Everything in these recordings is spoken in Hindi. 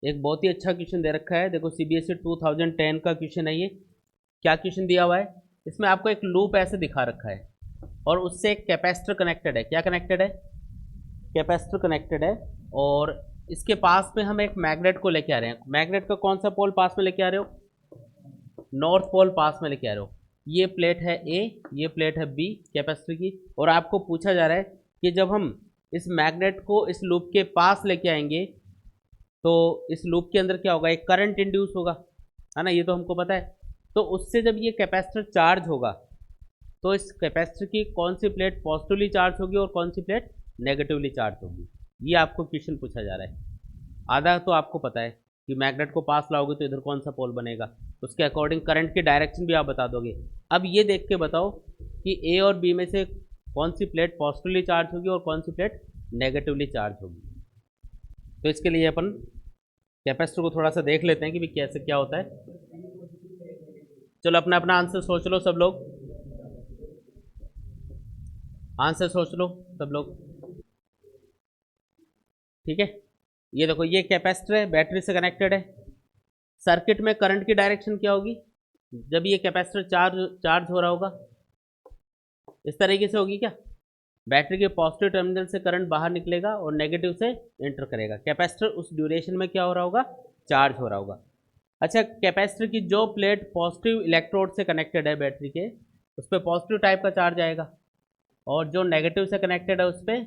एक बहुत ही अच्छा क्वेश्चन दे रखा है। देखो सीबीएसई 2010 का क्वेश्चन है ये। क्या क्वेश्चन दिया हुआ है, इसमें आपको एक लूप ऐसे दिखा रखा है और उससे एक कैपेसिटर कनेक्टेड है। क्या कनेक्टेड है? कैपेसिटर कनेक्टेड है। और इसके पास में हम एक मैग्नेट को लेके आ रहे हैं। मैग्नेट का कौन सा पोल पास में लेके आ रहे हो? नॉर्थ पोल पास में लेके आ रहे हो। ये प्लेट है ए, ये प्लेट है बी कैपेसिटर की। और आपको पूछा जा रहा है कि जब हम इस मैग्नेट को इस लूप के पास लेके आएंगे तो इस लूप के अंदर क्या होगा, एक करंट इंड्यूस होगा, है ना, ये तो हमको पता है। तो उससे जब ये कैपेसिटर चार्ज होगा तो इस कैपेसिटर की कौन सी प्लेट पॉजिटिवली चार्ज होगी और कौन सी प्लेट नेगेटिवली चार्ज होगी, ये आपको क्वेश्चन पूछा जा रहा है। आधा तो आपको पता है कि मैग्नेट को पास लाओगे तो इधर कौन सा पोल बनेगा, उसके अकॉर्डिंग करंट की डायरेक्शन भी आप बता दोगे। अब ये देख के बताओ कि ए और बी में से कौन सी प्लेट पॉजिटिवली चार्ज होगी और कौन सी प्लेट नेगेटिवली चार्ज होगी। तो इसके लिए अपन कैपेसिटर को थोड़ा सा देख लेते हैं कि भी कैसे क्या होता है। चलो अपना अपना आंसर सोच लो सब लोग, आंसर सोच लो सब लोग। ठीक है, ये देखो ये कैपेसिटर है, बैटरी से कनेक्टेड है। सर्किट में करंट की डायरेक्शन क्या होगी जब ये कैपेसिटर चार्ज चार्ज हो रहा होगा? इस तरीके से होगी क्या? बैटरी के पॉजिटिव टर्मिनल से करंट बाहर निकलेगा और नेगेटिव से एंटर करेगा। कैपेसिटर उस ड्यूरेशन में क्या हो रहा होगा? चार्ज हो रहा होगा। अच्छा, कैपेसिटर की जो प्लेट पॉजिटिव इलेक्ट्रोड से कनेक्टेड है बैटरी के, उस पर पॉजिटिव टाइप का चार्ज आएगा और जो नेगेटिव से कनेक्टेड है उस पर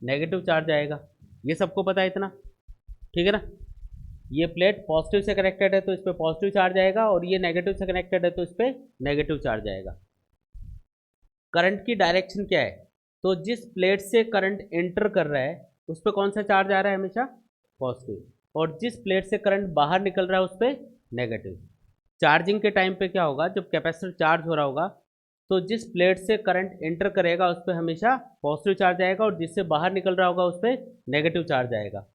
नेगेटिव चार्ज आएगा। ये सबको पता है इतना, ठीक है ना। ये प्लेट पॉजिटिव से कनेक्टेड है तो इस पर पॉजिटिव चार्ज आएगा और ये नेगेटिव से कनेक्टेड है तो इस पर नेगेटिव चार्ज आएगा। करंट की डायरेक्शन क्या है? तो जिस प्लेट से करंट एंटर कर रहा है उस पर कौन सा चार्ज आ रहा है? हमेशा पॉजिटिव। और जिस प्लेट से करंट बाहर निकल रहा है उस पर नेगेटिव। चार्जिंग के टाइम पे क्या होगा, जब कैपेसिटर चार्ज हो रहा होगा तो जिस प्लेट से करंट एंटर करेगा उस पर हमेशा पॉजिटिव चार्ज आएगा और जिससे बाहर निकल रहा होगा उस पर नेगेटिव चार्ज आएगा।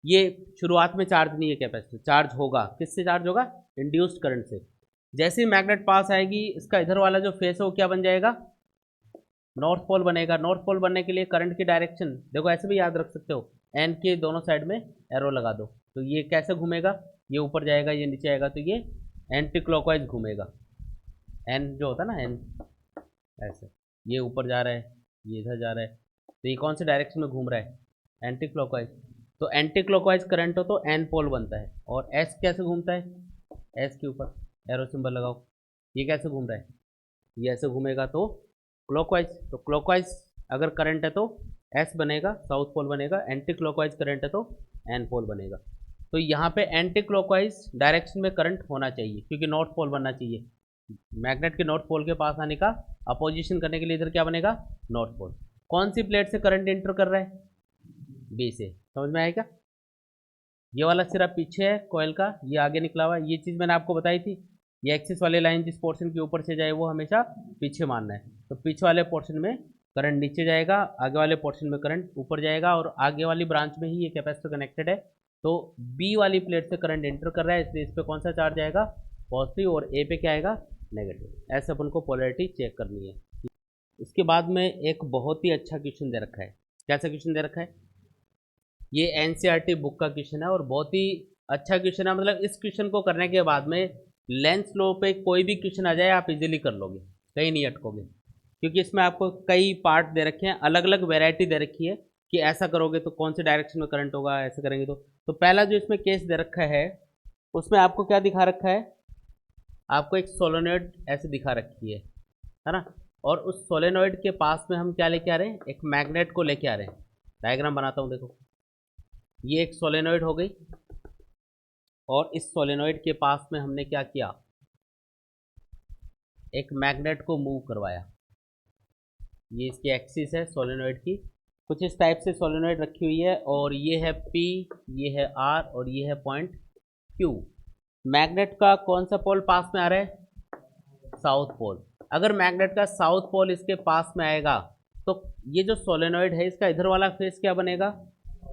ये शुरुआत में चार्ज नहीं है, कैपेसिटर चार्ज होगा किससे? चार्ज होगा इंड्यूस्ड करंट से। जैसे ही मैग्नेट पास आएगी इसका इधर वाला जो फेस है वो क्या बन जाएगा? नॉर्थ पोल बनेगा। नॉर्थ पोल बनने के लिए करंट की डायरेक्शन देखो ऐसे भी याद रख सकते हो, एन के दोनों साइड में एरो लगा दो तो ये कैसे घूमेगा, ये ऊपर जाएगा ये नीचे आएगा तो ये एंटी क्लॉकवाइज घूमेगा। एन जो होता है ना एन, ऐसे ये ऊपर जा रहा है ये इधर जा रहा है तो ये कौन से डायरेक्शन में घूम रहा है? Anti clockwise. तो एंटी क्लॉकवाइज करंट हो तो एन पोल बनता है। और एस कैसे घूमता है? एस के ऊपर एरो सिंबल लगाओ। ये कैसे घूम रहा है? ये ऐसे घूमेगा तो क्लॉकवाइज। तो क्लॉकवाइज अगर करंट है तो एस बनेगा, साउथ पोल बनेगा। एंटी क्लॉकवाइज करंट है तो एन पोल बनेगा। तो यहाँ पे एंटी क्लॉकवाइज डायरेक्शन में करंट होना चाहिए क्योंकि नॉर्थ पोल बनना चाहिए। मैग्नेट के नॉर्थ पोल के पास आने का अपोजिशन करने के लिए इधर क्या बनेगा? North pole. कौन सी प्लेट से करंट एंटर कर रहा है? बी से। समझ में आएगा? ये वाला सिरा पीछे है कॉयल का, ये आगे निकला हुआ है। ये चीज़ मैंने आपको बताई थी। ये एक्सिस वाली लाइन जिस पोर्शन के ऊपर से जाए वो हमेशा पीछे मानना है। तो पीछे वाले पोर्शन में करंट नीचे जाएगा, आगे वाले पोर्शन में करंट ऊपर जाएगा और आगे वाली ब्रांच में ही ये कैपेसिटर कनेक्टेड है। तो बी वाली प्लेट से करंट एंटर कर रहा है इसलिए इस पर कौन सा चार्ज आएगा? पॉजिटिव। और ए पे क्या आएगा? नेगेटिव। ऐसे अपन को पोलैरिटी चेक करनी है। इसके बाद में एक बहुत ही अच्छा क्वेश्चन दे रखा है। कैसा क्वेश्चन दे रखा है? ये एनसीईआरटी बुक का क्वेश्चन है और बहुत ही अच्छा क्वेश्चन है। मतलब इस क्वेश्चन को करने के बाद में लेंस लो पे कोई भी क्वेश्चन आ जाए आप इजीली कर लोगे, कहीं नहीं अटकोगे, क्योंकि इसमें आपको कई पार्ट दे रखे हैं, अलग अलग वैरायटी दे रखी है कि ऐसा करोगे तो कौन से डायरेक्शन में करंट होगा, ऐसा करेंगे तो पहला जो इसमें केस दे रखा है उसमें आपको क्या दिखा रखा है? आपको एक सोलेनॉइड ऐसे दिखा रखी है ना। और उस सोलेनॉइड के पास में हम क्या लेके आ रहे हैं? एक मैग्नेट को लेके आ रहे हैं। डायग्राम बनाता हूँ देखो, ये एक सोलेनॉइड हो गई और इस सोलेनॉइड के पास में हमने क्या किया? एक मैग्नेट को मूव करवाया। ये इसकी एक्सिस है सोलेनॉइड की। कुछ इस टाइप से सोलेनॉइड रखी हुई है और ये है P, ये है R और ये है पॉइंट Q। मैग्नेट का कौन सा पोल पास में आ रहा है? South pole. अगर मैग्नेट का साउथ पोल इसके पास में आएगा तो ये जो सोलेनॉइड है इसका इधर वाला फेस क्या बनेगा?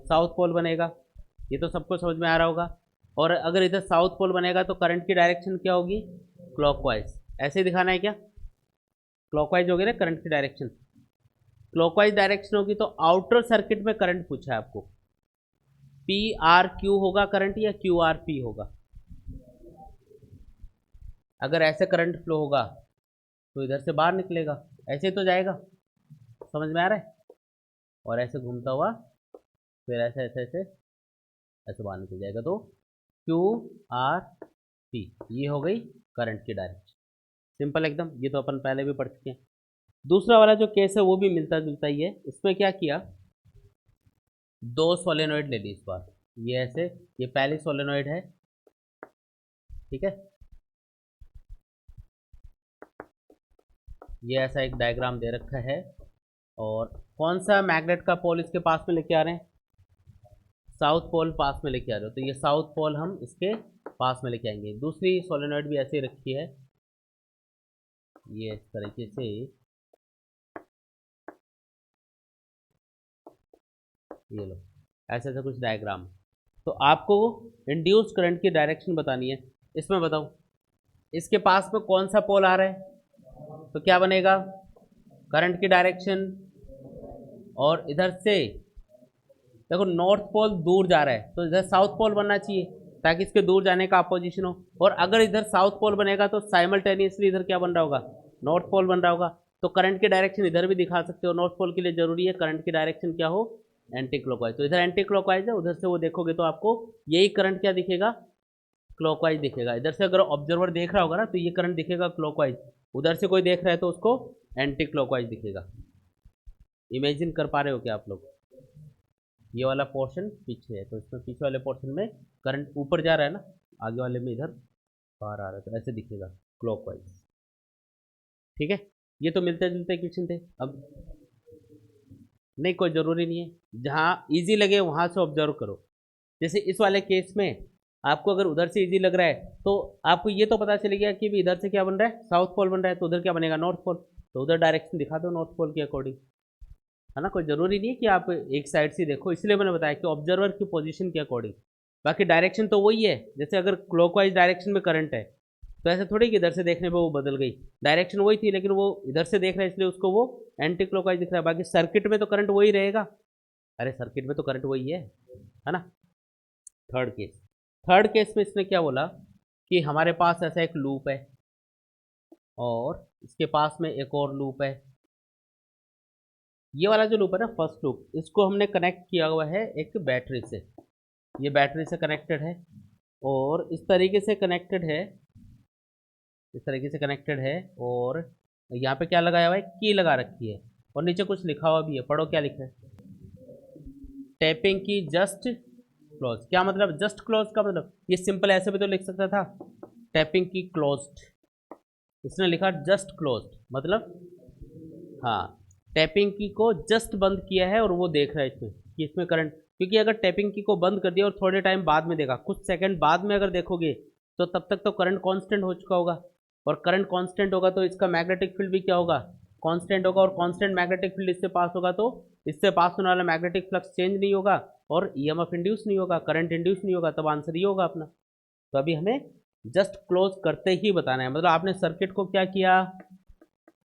साउथ पोल बनेगा। ये तो सबको समझ में आ रहा होगा। और अगर इधर साउथ पोल बनेगा तो करंट की डायरेक्शन क्या होगी? क्लॉकवाइज। ऐसे ही दिखाना है क्या? क्लॉकवाइज होगी ना करंट की डायरेक्शन। क्लॉकवाइज डायरेक्शन होगी तो आउटर सर्किट में करंट पूछा है आपको। पी आर क्यू होगा करंट या क्यू आर पी होगा? अगर ऐसे करंट फ्लो होगा तो इधर से बाहर निकलेगा, ऐसे तो जाएगा, समझ में आ रहा है? और ऐसे घूमता हुआ फिर ऐसे ऐसे ऐसे ऐसे बाहर निकल जाएगा, तो क्यू आर पी ये हो गई करंट की डायरेक्शन। सिंपल एकदम, ये तो अपन पहले भी पढ़ चुके हैं। दूसरा वाला जो केस है वो भी मिलता जुलता ही है। इसमें क्या किया, दो सोलेनॉइड ले ली इस बार, ये ऐसे, ये पहली सोलेनॉइड है, ठीक है, ये ऐसा एक डायग्राम दे रखा है, और कौन सा मैग्नेट का पोल इसके पास में लेके आ रहे हैं, साउथ पोल पास में लेके आ रहे हो, तो ये साउथ पोल हम इसके पास में लेके आएंगे। दूसरी सोलेनॉइड भी ऐसे ही रखी है, ये इस तरीके से, ये लो ऐसे ऐसा कुछ डायग्राम। तो आपको इंड्यूस करंट की डायरेक्शन बतानी है। इसमें बताओ, इसके पास में कौन सा पोल आ रहा है, तो क्या बनेगा, करंट की डायरेक्शन, और इधर से देखो नॉर्थ पोल दूर जा रहा है तो इधर साउथ पोल बनना चाहिए ताकि इसके दूर जाने का अपोजिशन हो, और अगर इधर साउथ पोल बनेगा तो साइमल्टेनियसली इधर क्या बन रहा होगा, नॉर्थ पोल बन रहा होगा। तो करंट की डायरेक्शन इधर भी दिखा सकते हो, नॉर्थ पोल के लिए जरूरी है करंट की डायरेक्शन क्या हो, एंटी क्लॉकवाइज। तो इधर एंटी क्लॉकवाइज है, उधर से वो देखोगे तो आपको यही करंट क्या दिखेगा, क्लॉकवाइज दिखेगा। इधर से अगर ऑब्जर्वर देख रहा होगा ना तो ये करंट दिखेगा क्लॉकवाइज, उधर से कोई देख रहा है तो उसको एंटी क्लॉकवाइज दिखेगा। इमेजिन कर पा रहे हो क्या आप लोग? ये वाला पोर्शन पीछे है, तो इसमें पीछे वाले पोर्शन में करंट ऊपर जा रहा है ना, आगे वाले में इधर बाहर आ रहा है, तो ऐसे दिखेगा क्लॉकवाइज, ठीक है। ये तो मिलते जुलते क्वेश्चन थे। अब नहीं, कोई ज़रूरी नहीं है, जहाँ इजी लगे वहाँ से ऑब्जर्व करो। जैसे इस वाले केस में आपको अगर उधर से इजी लग रहा है तो आपको ये तो पता चल गया कि भी इधर से क्या बन रहा है, साउथ पोल बन रहा है, तो उधर क्या बनेगा, नॉर्थ पोल, तो उधर डायरेक्शन दिखा दो नॉर्थ पोल के अकॉर्डिंग, है ना। कोई ज़रूरी नहीं है कि आप एक साइड से देखो, इसलिए मैंने बताया कि ऑब्जर्वर की पोजीशन के अकॉर्डिंग। बाकी डायरेक्शन तो वही है, जैसे अगर क्लॉकवाइज डायरेक्शन में करंट है तो ऐसे थोड़ी कि इधर से देखने पे वो बदल गई, डायरेक्शन वही थी, लेकिन वो इधर से देख रहा है इसलिए उसको वो एंटी क्लॉकवाइज दिख रहा है। बाकी सर्किट में तो करंट वही रहेगा, अरे सर्किट में तो करंट वही है ना। थर्ड केस, थर्ड केस में इसने क्या बोला कि हमारे पास ऐसा एक लूप है और इसके पास में एक और लूप है। ये वाला जो लूप है ना, फर्स्ट लूप, इसको हमने कनेक्ट किया हुआ है एक बैटरी से, ये बैटरी से कनेक्टेड है और इस तरीके से कनेक्टेड है, इस तरीके से कनेक्टेड है, और यहाँ पे क्या लगाया हुआ है, की लगा रखी है, और नीचे कुछ लिखा हुआ भी है, पढ़ो क्या लिखा है, टैपिंग की जस्ट क्लोज। क्या मतलब जस्ट क्लोज का मतलब, ये सिंपल ऐसे भी तो लिख सकता था, टैपिंग की क्लोज्ड, इसने लिखा जस्ट क्लोज्ड, मतलब हाँ टैपिंग की को जस्ट बंद किया है और वो देख रहा है इसमें कि इसमें करंट, क्योंकि अगर टैपिंग की को बंद कर दिया और थोड़े टाइम बाद में देखा, कुछ सेकंड बाद में अगर देखोगे तो तब तक तो करंट कांस्टेंट हो चुका होगा, और करंट कांस्टेंट होगा तो इसका मैग्नेटिक फील्ड भी क्या होगा, कांस्टेंट होगा, और कांस्टेंट मैग्नेटिक फील्ड इससे पास होगा तो इससे पास होने वाला मैग्नेटिक फ्लक्स चेंज नहीं होगा और ईएमएफ इंड्यूस नहीं होगा, करंट इंड्यूस नहीं होगा, तब आंसर ये होगा अपना। तो अभी हमें जस्ट क्लोज करते ही बताना है, मतलब आपने सर्किट को क्या किया,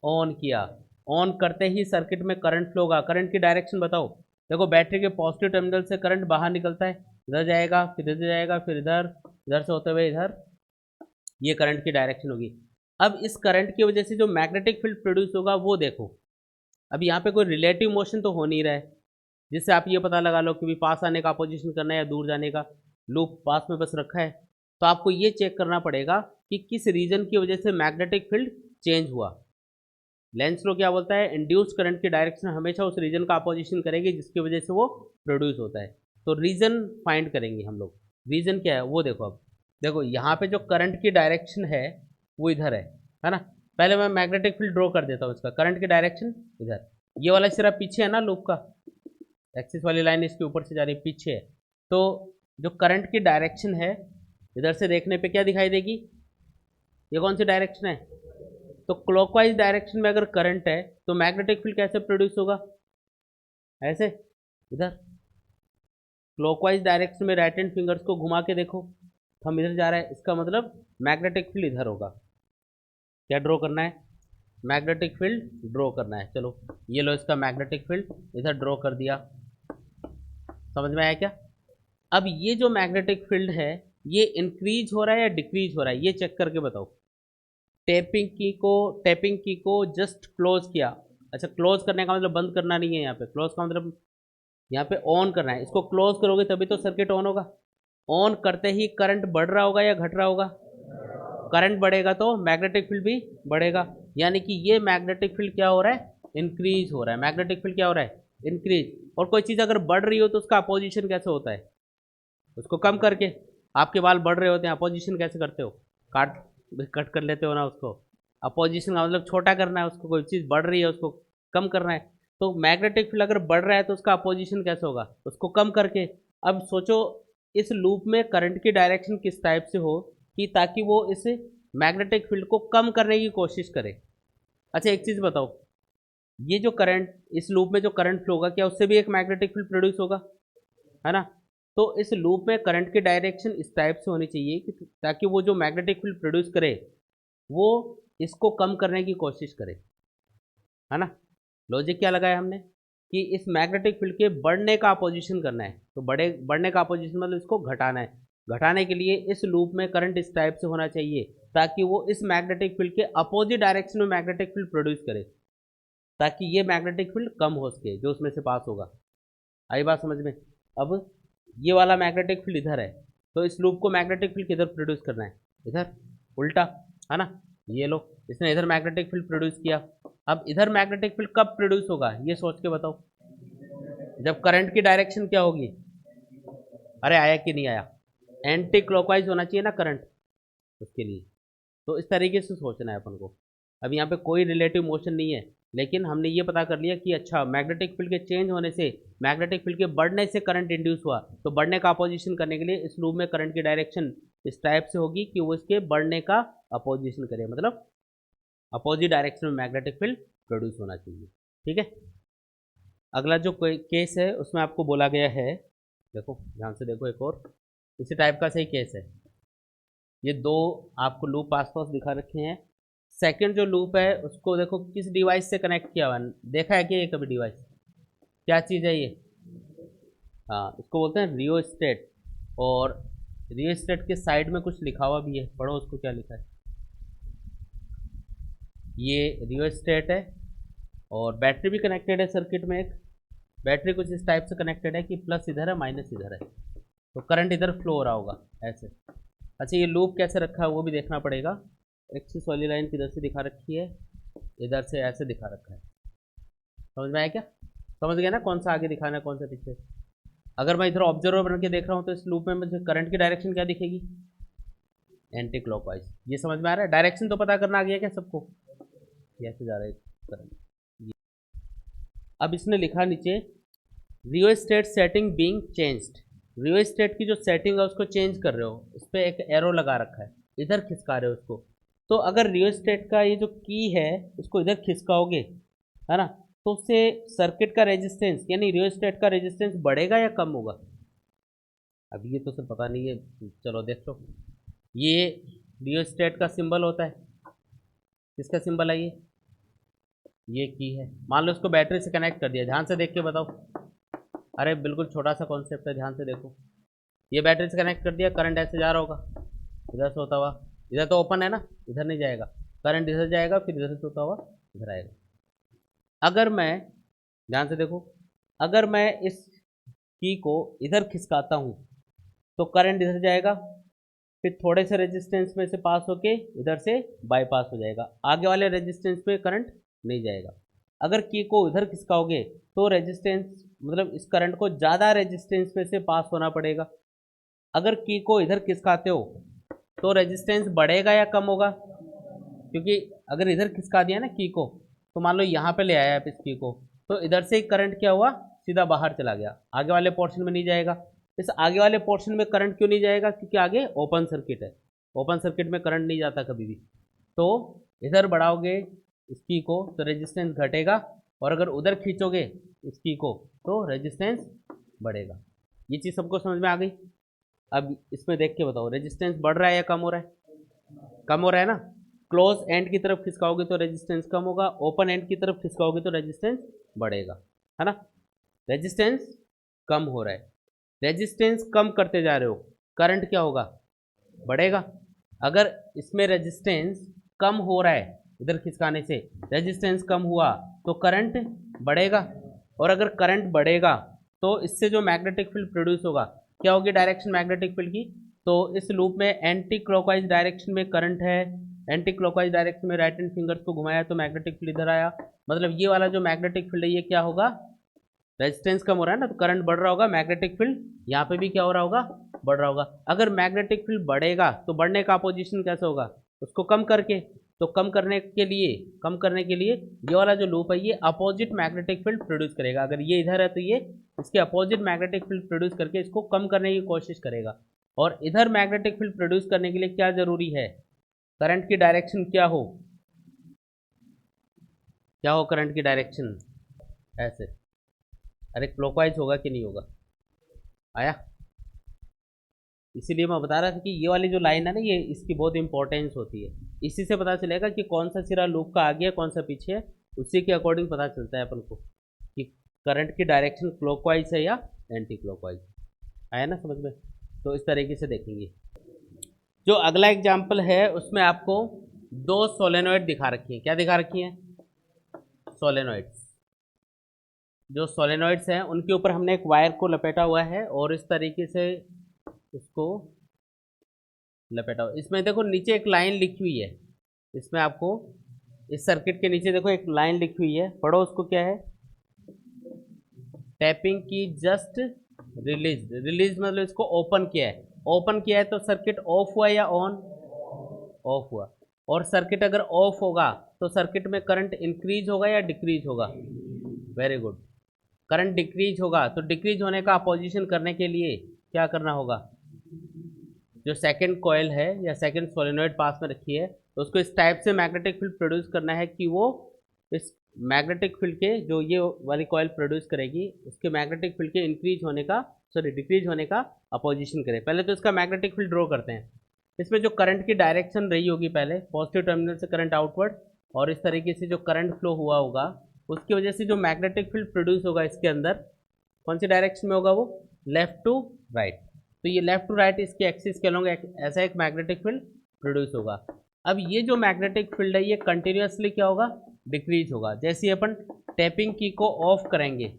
ऑन किया, ऑन करते ही सर्किट में करंट फ्लो होगा। करंट की डायरेक्शन बताओ, देखो बैटरी के पॉजिटिव टर्मिनल से करंट बाहर निकलता है, इधर जाएगा, फिर इधर जाएगा, फिर इधर, इधर से होते हुए इधर, ये करंट की डायरेक्शन होगी। अब इस करंट की वजह से जो मैग्नेटिक फील्ड प्रोड्यूस होगा वो देखो, अब यहाँ पे कोई रिलेटिव मोशन तो हो नहीं रहा है जिससे आप ये पता लगा लो कि भी पास आने का अपोजिशन करना है या दूर जाने का, लूप पास में बस रखा है। तो आपको ये चेक करना पड़ेगा कि किस रीजन की वजह से मैग्नेटिक फील्ड चेंज हुआ। लेंस लो क्या बोलता है, इंड्यूस करंट की डायरेक्शन हमेशा उस रीजन का अपोजिशन करेगी जिसकी वजह से वो प्रोड्यूस होता है। तो रीजन फाइंड करेंगे हम लोग, रीजन क्या है वो देखो। अब देखो यहाँ पे जो करंट की डायरेक्शन है वो इधर है ना। पहले मैं मैग्नेटिक फील्ड ड्रॉ कर देता हूँ, इसका करंट की डायरेक्शन इधर, ये वाला सिर्फ पीछे है ना लूप का, एक्सिस वाली लाइन इसके ऊपर से जा रही है, पीछे है। तो जो करंट की डायरेक्शन है इधर से देखने पे क्या दिखाई देगी, ये कौन सी डायरेक्शन है, तो क्लॉकवाइज डायरेक्शन में अगर करंट है तो मैग्नेटिक फील्ड कैसे प्रोड्यूस होगा, ऐसे इधर। क्लॉकवाइज डायरेक्शन में राइट हैंड फिंगर्स को घुमा के देखो, हम इधर जा रहा है, इसका मतलब मैग्नेटिक फील्ड इधर होगा। क्या ड्रॉ करना है, मैग्नेटिक फील्ड ड्रॉ करना है। चलो ये लो इसका मैग्नेटिक फील्ड इधर ड्रॉ कर दिया, समझ में आया क्या। अब ये जो मैग्नेटिक फील्ड है ये इंक्रीज हो रहा है या डिक्रीज हो रहा है, ये चेक करके बताओ। टैपिंग की को जस्ट क्लोज किया। अच्छा, क्लोज करने का मतलब बंद करना नहीं है, यहाँ पे क्लोज का मतलब यहाँ पे ऑन करना है। इसको क्लोज करोगे तभी तो सर्किट ऑन होगा। ऑन करते ही करंट बढ़ रहा होगा या घट रहा होगा? करंट बढ़ेगा तो मैग्नेटिक फील्ड भी बढ़ेगा, यानी कि ये मैग्नेटिक फील्ड क्या हो रहा है? इंक्रीज हो रहा है। मैग्नेटिक फील्ड क्या हो रहा है? इंक्रीज। और कोई चीज़ अगर बढ़ रही हो तो उसका अपोजिशन कैसे होता है? उसको कम करके। आपके बाल बढ़ रहे होते हैं, अपोजिशन कैसे करते हो? काट कट कर लेते हो ना उसको। अपोजिशन का मतलब छोटा करना है उसको, कोई चीज़ बढ़ रही है उसको कम करना है। तो मैग्नेटिक फील्ड अगर बढ़ रहा है तो उसका अपोजिशन कैसे होगा? उसको कम करके। अब सोचो इस लूप में करंट की डायरेक्शन किस टाइप से हो कि ताकि वो इस मैग्नेटिक फील्ड को कम करने की कोशिश करे। अच्छा एक चीज़ बताओ, ये जो करंट इस लूप में जो करंट फ्लो होगा क्या उससे भी एक मैग्नेटिक फील्ड प्रोड्यूस होगा? है ना? तो इस लूप में करंट की डायरेक्शन इस टाइप से होनी चाहिए कि ताकि वो जो मैग्नेटिक फील्ड प्रोड्यूस करे वो इसको कम करने की कोशिश करे। है ना? लॉजिक क्या लगाया हमने कि इस मैग्नेटिक फील्ड के बढ़ने का अपोजिशन करना है। तो बढ़ने का अपोजिशन मतलब इसको घटाना है। घटाने के लिए इस लूप में करंट इस टाइप से होना चाहिए ताकि वो इस मैग्नेटिक फील्ड के अपोजिट डायरेक्शन में मैग्नेटिक फील्ड प्रोड्यूस करे, ताकि ये मैग्नेटिक फील्ड कम हो सके जो उसमें से पास होगा। आई बात समझ में? अब ये वाला मैग्नेटिक फील्ड इधर है, तो इस लूप को मैग्नेटिक फील्ड किधर प्रोड्यूस करना है? इधर, उल्टा। है ना? ये लो, इसने इधर मैग्नेटिक फील्ड प्रोड्यूस किया। अब इधर मैग्नेटिक फील्ड कब प्रोड्यूस होगा ये सोच के बताओ। जब करंट की डायरेक्शन क्या होगी? अरे आया कि नहीं आया? एंटी क्लॉकवाइज होना चाहिए ना करंट उसके लिए। तो इस तरीके से सोचना है अपन को। अब यहाँ पे कोई रिलेटिव मोशन नहीं है, लेकिन हमने ये पता कर लिया कि अच्छा मैग्नेटिक फील्ड के चेंज होने से, मैग्नेटिक फील्ड के बढ़ने से करंट इंड्यूस हुआ, तो बढ़ने का अपोजिशन करने के लिए इस लूप में करंट की डायरेक्शन इस टाइप से होगी कि वो इसके बढ़ने का अपोजिशन करे, मतलब अपोजिट डायरेक्शन में मैग्नेटिक फील्ड प्रोड्यूस होना चाहिए। ठीक है? अगला जो कोई केस है उसमें आपको बोला गया है, देखो ध्यान से देखो, एक और इसी टाइप का सही केस है। ये दो आपको लूप आसपास दिखा रखे हैं। सेकंड जो लूप है उसको देखो किस डिवाइस से कनेक्ट किया हुआ है, देखा है कि ये कभी डिवाइस क्या चीज़ है ये? हाँ, इसको बोलते हैं रियोस्टेट। और रियोस्टेट के साइड में कुछ लिखा हुआ भी है, पढ़ो उसको क्या लिखा है। ये रियोस्टेट है और बैटरी भी कनेक्टेड है सर्किट में। एक बैटरी कुछ इस टाइप से कनेक्टेड है कि प्लस इधर है माइनस इधर है, तो करंट इधर फ्लो हो रहा होगा ऐसे। अच्छा ये लूप कैसे रखा है वो भी देखना पड़ेगा। एक्सिस वाली लाइन किधर से दिखा रखी है? इधर से ऐसे दिखा रखा है। समझ में आया क्या? समझ गया ना कौन सा आगे दिखाना है कौन सा पीछे? अगर मैं इधर ऑब्जर्वर बन के देख रहा हूँ तो इस लूप में मुझे करंट की डायरेक्शन क्या दिखेगी? Anti clockwise. ये समझ में आ रहा है? डायरेक्शन तो पता करना आ गया क्या सबको? कैसे जा रहा है करंट? अब इसने लिखा नीचे rheostat setting being changed. Rheostat की जो सेटिंग है उसको चेंज कर रहे हो, इस पर एक एरो लगा रखा है, इधर खिसका रहे हो उसको। तो अगर रियोस्टेट का ये जो की है इसको इधर खिसकाओगे, है ना, तो उससे सर्किट का रेजिस्टेंस यानी रियोस्टेट का रेजिस्टेंस बढ़ेगा या कम होगा? अब ये तो सिर्फ पता नहीं है, चलो देख लो। ये रियोस्टेट का सिंबल होता है, किसका सिंबल है ये की है। मान लो इसको बैटरी से कनेक्ट कर दिया, ध्यान से देख के बताओ। अरे बिल्कुल छोटा सा कॉन्सेप्ट है, ध्यान से देखो। ये बैटरी से कनेक्ट कर दिया, करंट ऐसे जा रहा होगा इधर से होता हुआ, इधर तो ओपन है ना, इधर नहीं जाएगा करंट, इधर जाएगा फिर इधर से होता हुआ इधर आएगा। अगर मैं, ध्यान से देखो, अगर मैं इस की को इधर खिसकाता हूँ तो करंट इधर जाएगा, फिर थोड़े से रेजिस्टेंस में से पास होके इधर से बाईपास हो जाएगा, आगे वाले रेजिस्टेंस पे करंट नहीं जाएगा। अगर की को इधर खिसकाओगे तो रेजिस्टेंस मतलब इस करंट को ज़्यादा रेजिस्टेंस में से पास होना पड़ेगा। अगर की को इधर खिसकाते हो तो रेजिस्टेंस बढ़ेगा या कम होगा? क्योंकि अगर इधर खिसका दिया ना की को, तो मान लो यहाँ पे ले आया आप इस की को, तो इधर से करंट क्या हुआ, सीधा बाहर चला गया, आगे वाले पोर्शन में नहीं जाएगा। इस आगे वाले पोर्शन में करंट क्यों नहीं जाएगा? क्योंकि आगे ओपन सर्किट है, ओपन सर्किट में करंट नहीं जाता कभी भी। तो इधर बढ़ाओगे इस की को तो रेजिस्टेंस घटेगा, और अगर उधर खींचोगे इस की को तो रेजिस्टेंस बढ़ेगा। ये चीज़ सबको समझ में आ गई? अब इसमें देख के बताओ रेजिस्टेंस बढ़ रहा है या कम हो रहा है? कम हो रहा है ना। क्लोज एंड की तरफ खिसकाओगे तो रेजिस्टेंस कम होगा, ओपन एंड की तरफ खिसकाओगे तो रेजिस्टेंस बढ़ेगा, है ना। रेजिस्टेंस कम हो रहा है, रेजिस्टेंस कम करते जा रहे हो, करंट क्या होगा, बढ़ेगा। अगर इसमें रेजिस्टेंस कम हो रहा है, इधर खिसकाने से रेजिस्टेंस कम हुआ तो करंट बढ़ेगा, और अगर करंट बढ़ेगा तो इससे जो मैग्नेटिक फील्ड प्रोड्यूस होगा, क्या होगी डायरेक्शन मैग्नेटिक फील्ड की, तो इस लूप में एंटी क्लॉकवाइज डायरेक्शन में करंट है, एंटी क्लॉकवाइज डायरेक्शन में राइट हैंड फिंगर्स को घुमाया तो मैग्नेटिक फील्ड इधर आया, मतलब ये वाला जो मैग्नेटिक फील्ड है ये क्या होगा, रेजिस्टेंस कम हो रहा है ना तो करंट बढ़ रहा होगा, मैग्नेटिक फील्ड यहाँ पे भी क्या हो रहा होगा, बढ़ रहा होगा। अगर मैग्नेटिक फील्ड बढ़ेगा तो बढ़ने का अपोजिशन कैसे होगा, उसको कम करके, तो कम करने के लिए ये वाला जो लूप है ये अपोजिट मैग्नेटिक फील्ड प्रोड्यूस करेगा। अगर ये इधर है तो ये इसके अपोजिट मैग्नेटिक फील्ड प्रोड्यूस करके इसको कम करने की कोशिश करेगा। और इधर मैग्नेटिक फील्ड प्रोड्यूस करने के लिए क्या जरूरी है, करंट की डायरेक्शन क्या हो, करंट की डायरेक्शन ऐसे, अरे क्लॉकवाइज होगा कि नहीं होगा, आया। इसीलिए मैं बता रहा था कि ये वाली जो लाइन है ना, ये इसकी बहुत इंपॉर्टेंस होती है, इसी से पता चलेगा कि कौन सा सिरा लूप का आगे है कौन सा पीछे है, उसी के अकॉर्डिंग पता चलता है अपन को कि करंट की डायरेक्शन क्लॉकवाइज है या एंटी क्लॉकवाइज। आया ना समझ में, तो इस तरीके से देखेंगे। जो अगला एग्जाम्पल है उसमें आपको दो सोलेनॉइड दिखा रखी है, क्या दिखा रखी है, सोलेनॉइड्स। जो सोलेनॉइड्स हैं उनके ऊपर हमने एक वायर को लपेटा हुआ है और इस तरीके से इसको लपेटा हुआ। इसमें देखो नीचे एक लाइन लिखी हुई है, इसमें आपको इस सर्किट के नीचे देखो एक लाइन लिखी हुई है, पढ़ो उसको, क्या है, टैपिंग की जस्ट रिलीज। रिलीज मतलब इसको ओपन किया है, ओपन किया है तो सर्किट ऑफ हुआ या ऑन, ऑफ हुआ। और सर्किट अगर ऑफ होगा तो सर्किट में करंट इंक्रीज होगा या डिक्रीज होगा, वेरी गुड, करंट डिक्रीज होगा। तो डिक्रीज होने का अपोजिशन करने के लिए क्या करना होगा, जो सेकंड कॉइल है या सेकंड सोलेनॉइड पास में रखी है तो उसको इस टाइप से मैग्नेटिक फील्ड प्रोड्यूस करना है कि वो इस मैग्नेटिक फील्ड के जो ये वाली कॉइल प्रोड्यूस करेगी उसके मैग्नेटिक फील्ड के इंक्रीज होने का, सॉरी डिक्रीज होने का अपोजिशन करे। पहले तो इसका मैग्नेटिक फील्ड ड्रॉ करते हैं। इसमें जो करंट की डायरेक्शन रही होगी पहले, पॉजिटिव टर्मिनल से करंट आउटवर्ड, और इस तरीके से जो करंट फ्लो हुआ होगा उसकी वजह से जो मैग्नेटिक फील्ड प्रोड्यूस होगा इसके अंदर कौन सी डायरेक्शन में होगा, वो लेफ्ट टू राइट। तो ये लेफ्ट टू राइट इसके एक्सिस के अलॉन्ग ऐसा एक मैग्नेटिक फील्ड प्रोड्यूस होगा। अब ये जो मैग्नेटिक फील्ड है ये कंटिन्यूसली क्या होगा, डिक्रीज होगा। जैसे अपन टैपिंग की को ऑफ करेंगे,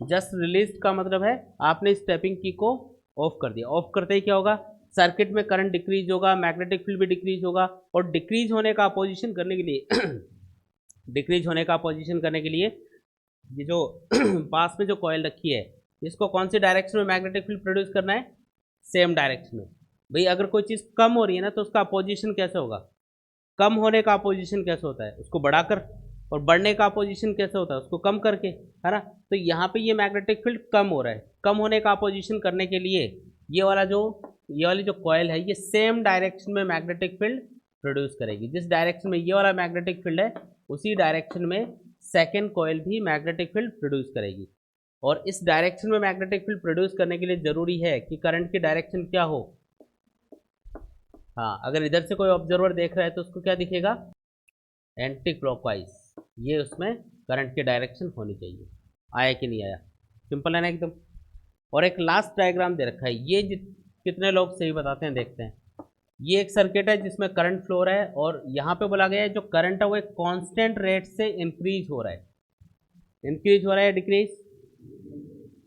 जस्ट रिलीज का मतलब है आपने इस टैपिंग की को ऑफ कर दिया, ऑफ करते ही क्या होगा, सर्किट में करंट डिक्रीज होगा, मैग्नेटिक फील्ड भी डिक्रीज होगा। और डिक्रीज होने का अपोजिशन करने के लिए डिक्रीज होने का अपोजिशन करने के लिए ये जो पास में जो कॉइल रखी है इसको कौन सी डायरेक्शन में मैग्नेटिक फील्ड प्रोड्यूस करना है, सेम डायरेक्शन में। भाई अगर कोई चीज़ कम हो रही है ना तो उसका अपोजिशन कैसे होगा, कम होने का अपोजिशन कैसे होता है, उसको बढ़ाकर, और बढ़ने का अपोजिशन कैसे होता है, उसको कम करके, है ना। तो यहाँ पे ये मैग्नेटिक फील्ड कम हो रहा है, कम होने का अपोजिशन करने के लिए ये वाली जो कॉइल है ये सेम डायरेक्शन में मैग्नेटिक फील्ड प्रोड्यूस करेगी। जिस डायरेक्शन में ये वाला मैग्नेटिक फील्ड है उसी डायरेक्शन में सेकेंड कॉइल भी मैग्नेटिक फील्ड प्रोड्यूस करेगी। और इस डायरेक्शन में मैग्नेटिक फील्ड प्रोड्यूस करने के लिए जरूरी है कि करंट की डायरेक्शन क्या हो, हाँ अगर इधर से कोई ऑब्जर्वर देख रहा है तो उसको क्या दिखेगा, एंटी क्लॉकवाइज, ये उसमें करंट की डायरेक्शन होनी चाहिए। आया कि नहीं आया, सिंपल है ना एकदम। और एक लास्ट डायग्राम दे रखा है, ये कितने लोग सही बताते हैं देखते हैं। ये एक सर्किट है जिसमें करंट फ्लो रहा है और यहाँ पे बोला गया है जो करंट है वो एक कांस्टेंट रेट से इंक्रीज हो रहा है, इंक्रीज हो रहा है डिक्रीज,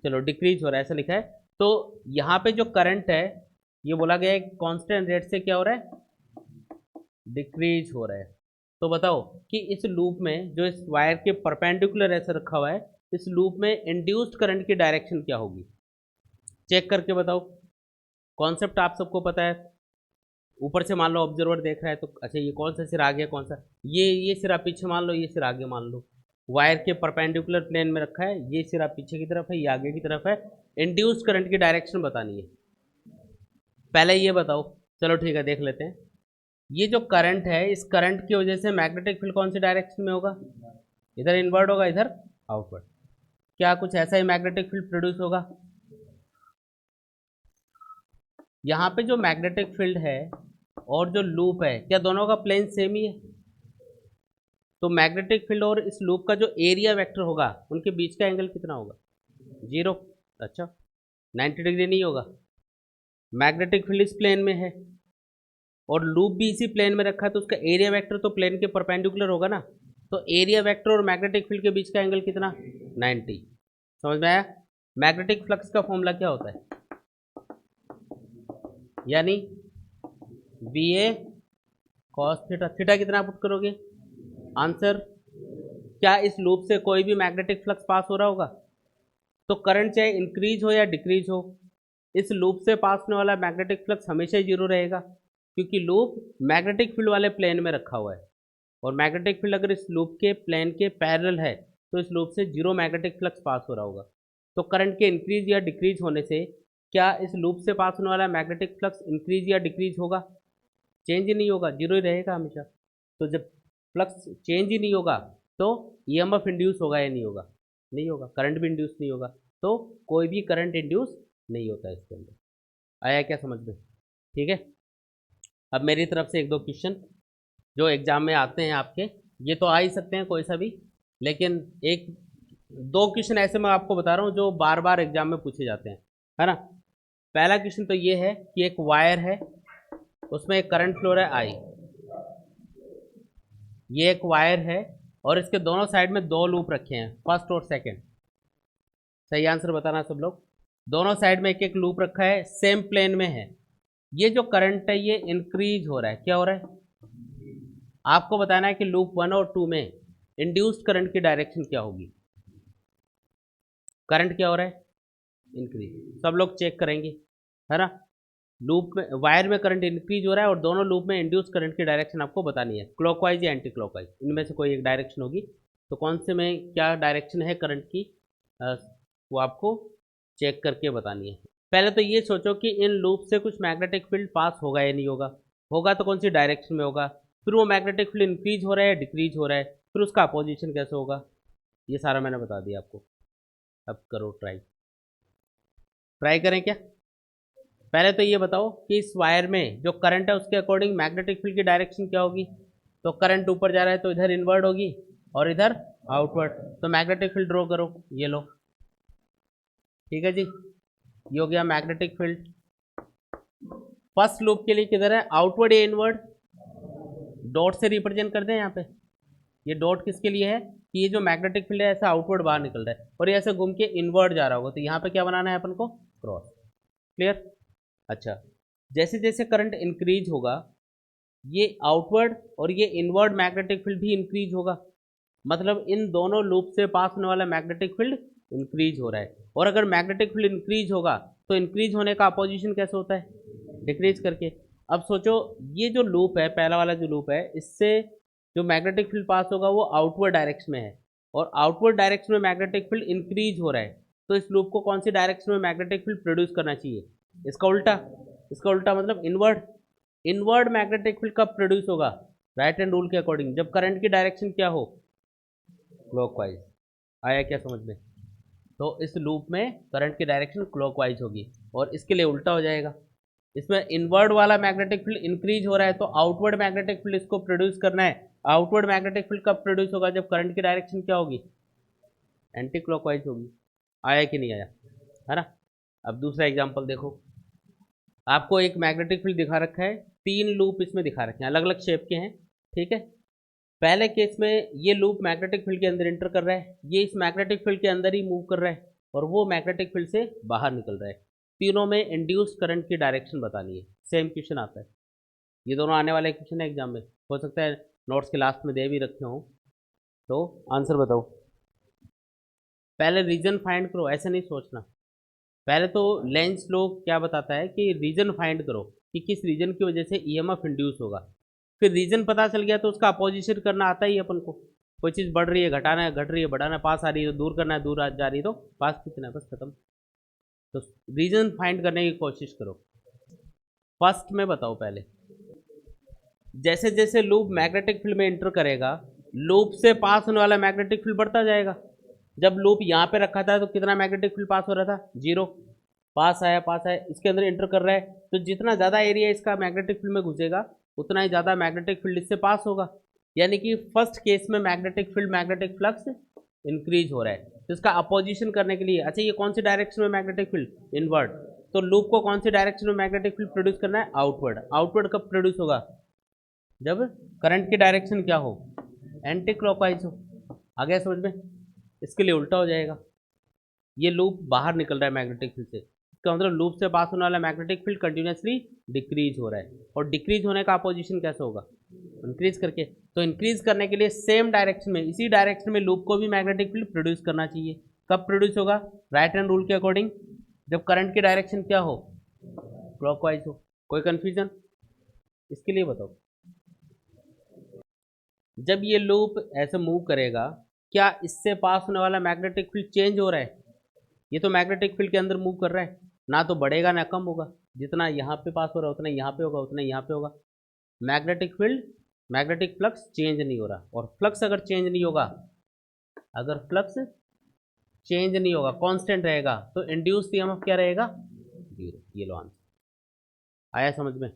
चलो डिक्रीज हो रहा है ऐसा लिखा है। तो यहाँ पे जो करंट है ये बोला गया है कांस्टेंट रेट से क्या हो रहा है, डिक्रीज हो रहा है। तो बताओ कि इस लूप में जो इस वायर के परपेंडिकुलर ऐसे रखा हुआ है, इस लूप में इंड्यूस्ड करंट की डायरेक्शन क्या होगी, चेक करके बताओ। कॉन्सेप्ट आप सबको पता है, ऊपर से मान लो ऑब्जर्वर देख रहा है तो अच्छा ये कौन सा सिरा आगे कौन सा, ये सिरा पीछे मान लो, ये सिरा आगे मान लो, वायर के परपेंडिकुलर प्लेन में रखा है, ये सिरा पीछे की तरफ है ये आगे की तरफ है, इंड्यूस्ड करंट की डायरेक्शन बतानी है। पहले ये बताओ, चलो ठीक है देख लेते हैं। ये जो करंट है इस करंट की वजह से मैग्नेटिक फील्ड कौन सी डायरेक्शन में होगा, इधर इनवर्ड होगा इधर आउटवर्ड। क्या कुछ ऐसा ही मैग्नेटिक फील्ड प्रोड्यूस होगा, यहाँ पे जो मैग्नेटिक फील्ड है और जो लूप है क्या दोनों का प्लेन सेम ही है, तो मैग्नेटिक फील्ड और इस लूप का जो एरिया वेक्टर होगा उनके बीच का एंगल कितना होगा, 0। अच्छा 90 डिग्री नहीं होगा। मैग्नेटिक फील्ड इस प्लेन में है और लूप भी इसी प्लेन में रखा है, तो उसका एरिया वेक्टर तो प्लेन के परपेंडिकुलर होगा ना। तो एरिया वेक्टर और मैग्नेटिक फील्ड के बीच का एंगल कितना, 90। समझ में आया। मैग्नेटिक फ्लक्स का फॉर्मूला क्या होता है, यानी बी ए कॉस थीटा। थीटा कितना पुट करोगे, आंसर। क्या इस लूप से कोई भी मैग्नेटिक फ्लक्स पास हो रहा होगा, तो करंट चाहे इंक्रीज हो या डिक्रीज हो, इस लूप से पास होने वाला मैग्नेटिक फ्लक्स हमेशा ही जीरो रहेगा, क्योंकि लूप मैग्नेटिक फील्ड वाले प्लेन में रखा हुआ है। और मैग्नेटिक फील्ड अगर इस लूप के प्लेन के पैरेलल है तो इस लूप से जीरो मैग्नेटिक फ्लक्स पास हो रहा होगा। तो करंट के इंक्रीज या डिक्रीज होने से क्या इस लूप से पास होने वाला मैग्नेटिक फ्लक्स इंक्रीज या डिक्रीज होगा, चेंज ही नहीं होगा, जीरो ही रहेगा हमेशा। तो जब फ्लक्स चेंज ही नहीं होगा तो ईएमएफ इंड्यूस होगा या नहीं होगा, नहीं होगा। करंट भी इंड्यूस नहीं होगा, तो कोई भी करंट इंड्यूस नहीं होता इसके अंदर। आया क्या समझ में, ठीक है। अब मेरी तरफ से एक दो क्वेश्चन जो एग्जाम में आते हैं आपके, ये तो आ ही सकते हैं कोई सा भी, लेकिन एक दो क्वेश्चन ऐसे मैं आपको बता रहा हूँ जो बार बार एग्जाम में पूछे जाते हैं, है ना। पहला क्वेश्चन तो ये है कि एक वायर है, उसमें एक करंट फ्लो है आई। ये एक वायर है और इसके दोनों साइड में दो लूप रखे हैं, फर्स्ट और सेकंड। सही आंसर बताना सब लोग। दोनों साइड में एक एक लूप रखा है, सेम प्लेन में है। ये जो करंट है ये इंक्रीज हो रहा है, क्या हो रहा है, आपको बताना है कि लूप 1 और 2 में इंड्यूस्ड करंट की डायरेक्शन क्या होगी। करंट क्या हो रहा है, इंक्रीज। सब लोग चेक करेंगे, है ना। लूप में वायर में करंट इंक्रीज हो रहा है और दोनों लूप में इंड्यूस करंट की डायरेक्शन आपको बतानी है, क्लॉकवाइज या एंटी क्लॉकवाइज, इनमें से कोई एक डायरेक्शन होगी। तो कौन से में क्या डायरेक्शन है करंट की, वो आपको चेक करके बतानी है। पहले तो ये सोचो कि इन लूप से कुछ मैग्नेटिक फील्ड पास होगा या नहीं होगा, होगा तो कौन सी डायरेक्शन में होगा, फिर वो मैग्नेटिक फील्ड इंक्रीज हो रहा है डिक्रीज हो रहा है, फिर उसका अपोजिशन कैसे होगा, ये सारा मैंने बता दिया आपको। अब करो ट्राई, ट्राई करें क्या। पहले तो ये बताओ कि इस वायर में जो करंट है उसके अकॉर्डिंग मैग्नेटिक फील्ड की डायरेक्शन क्या होगी। तो करंट ऊपर जा रहा है तो इधर इनवर्ड होगी और इधर आउटवर्ड, तो मैग्नेटिक फील्ड ड्रॉ करो, ये लो, ठीक है जी। ये हो गया मैग्नेटिक फील्ड। फर्स्ट लूप के लिए किधर है, आउटवर्ड या इनवर्ड, डॉट से रिप्रेजेंट कर दें यहाँ पे। ये डॉट किसके लिए है कि ये जो मैग्नेटिक फील्ड है ऐसा आउटवर्ड बाहर निकल रहा है और ये ऐसे घूम के इनवर्ड जा रहा होगा, तो यहाँ पे क्या बनाना है अपन को, क्रॉस। क्लियर। अच्छा, जैसे जैसे करंट इंक्रीज होगा ये आउटवर्ड और ये इनवर्ड मैग्नेटिक फील्ड भी इंक्रीज होगा, मतलब इन दोनों लूप से पास होने वाला मैग्नेटिक फील्ड इंक्रीज हो रहा है। और अगर मैग्नेटिक फील्ड इंक्रीज होगा तो इंक्रीज होने का अपोजिशन कैसे होता है, डिक्रीज करके। अब सोचो ये जो लूप है, पहला वाला जो लूप है, इससे जो मैग्नेटिक फील्ड पास होगा वो आउटवर्ड डायरेक्शन में है और आउटवर्ड डायरेक्शन में मैग्नेटिक फील्ड इंक्रीज हो रहा है, तो इस लूप को कौन सी डायरेक्शन में मैग्नेटिक फील्ड प्रोड्यूस करना चाहिए, इसका उल्टा। इसका उल्टा मतलब इनवर्ड। इनवर्ड मैग्नेटिक फील्ड कब प्रोड्यूस होगा, राइट हैंड रूल के अकॉर्डिंग, जब करंट की डायरेक्शन क्या हो, क्लॉकवाइज। आया क्या समझ में। तो इस लूप में करंट की डायरेक्शन क्लॉकवाइज होगी और इसके लिए उल्टा हो जाएगा। इसमें इनवर्ड वाला मैग्नेटिक फील्ड इंक्रीज हो रहा है तो आउटवर्ड मैग्नेटिक फील्ड इसको प्रोड्यूस करना है। आउटवर्ड मैग्नेटिक फील्ड कब प्रोड्यूस होगा, जब करंट की डायरेक्शन क्या होगी, एंटी क्लॉकवाइज होगी। आया कि नहीं आया, है ना। अब दूसरा एग्जांपल देखो, आपको एक मैग्नेटिक फील्ड दिखा रखा है, तीन लूप इसमें दिखा रखे हैं, अलग अलग शेप के हैं, ठीक है। पहले केस में ये लूप मैग्नेटिक फील्ड के अंदर एंटर कर रहा है, ये इस मैग्नेटिक फील्ड के अंदर ही मूव कर रहा है और वो मैग्नेटिक फील्ड से बाहर निकल रहा है। तीनों में इंड्यूस्ड करंट की डायरेक्शन बतानी है। सेम क्वेश्चन आता है, ये दोनों आने वाले क्वेश्चन है एग्जाम में, हो सकता है नोट्स के लास्ट में दे भी रखे हों। तो आंसर बताओ, पहले रीजन फाइंड करो, ऐसे नहीं सोचना। पहले तो लेंज लॉ क्या बताता है कि रीजन फाइंड करो कि किस रीजन की वजह से ईएमएफ इंड्यूस होगा। फिर रीजन पता चल गया तो उसका अपोजिशन करना आता ही अपन को। कोई चीज़ बढ़ रही है घटाना है, घट रही है बढ़ाना है, पास आ रही है तो दूर करना है, दूर जा रही है तो पास खींचना है, बस खत्म। तो रीजन फाइंड करने की कोशिश करो। फर्स्ट में बताओ, पहले जैसे जैसे लूप मैग्नेटिक फील्ड में एंटर करेगा लूप से पास होने वाला मैग्नेटिक फील्ड बढ़ता जाएगा। जब लूप यहाँ पे रखा था तो कितना मैग्नेटिक फील्ड पास हो रहा था, जीरो। पास आया, इसके अंदर एंटर कर रहा है तो जितना ज़्यादा एरिया इसका मैग्नेटिक फील्ड में घुसेगा उतना ही ज़्यादा मैग्नेटिक फील्ड इससे पास होगा। यानी कि फर्स्ट केस में magnetic field magnetic flux increase हो रहा है तो इसका अपोजिशन करने के लिए, अच्छा ये कौन सी डायरेक्शन में मैग्नेटिक फील्ड, इनवर्ड, तो लूप को कौन सी डायरेक्शन में मैग्नेटिक फील्ड प्रोड्यूस करना है, आउटवर्ड। आउटवर्ड कब प्रोड्यूस होगा, जब करंट की डायरेक्शन क्या हो, एंटी क्लॉकवाइज हो। आ गया समझ में, इसके लिए उल्टा हो जाएगा, ये लूप बाहर निकल रहा है मैग्नेटिक फील्ड से, इसका मतलब लूप से पास होने वाला मैग्नेटिक फील्ड कंटिन्यूसली डिक्रीज हो रहा है, और डिक्रीज होने का अपोजिशन कैसे होगा, इंक्रीज करके। तो इंक्रीज करने के लिए सेम डायरेक्शन में, इसी डायरेक्शन में लूप को भी मैग्नेटिक फील्ड प्रोड्यूस करना चाहिए। कब प्रोड्यूस होगा, राइट हैंड रूल के अकॉर्डिंग, जब करंट की डायरेक्शन क्या हो, क्लॉकवाइज हो। कोई कंफ्यूजन, इसके लिए बताओ। जब ये लूप ऐसे मूव करेगा, क्या इससे पास होने वाला मैग्नेटिक फील्ड चेंज हो रहा है, ये तो मैग्नेटिक फील्ड के अंदर मूव कर रहा है, ना तो बढ़ेगा ना कम होगा, जितना यहाँ पे पास हो रहा है उतना यहाँ पे होगा, उतना यहाँ पे होगा। Magnetic field, magnetic flux change नहीं हो रहा, और फ्लक्स अगर चेंज नहीं होगा, अगर फ्लक्स चेंज नहीं होगा, कांस्टेंट रहेगा, तो इंड्यूस्ड ईएमएफ क्या रहेगा, जीरो। ये लो आंसर, आया समझ में।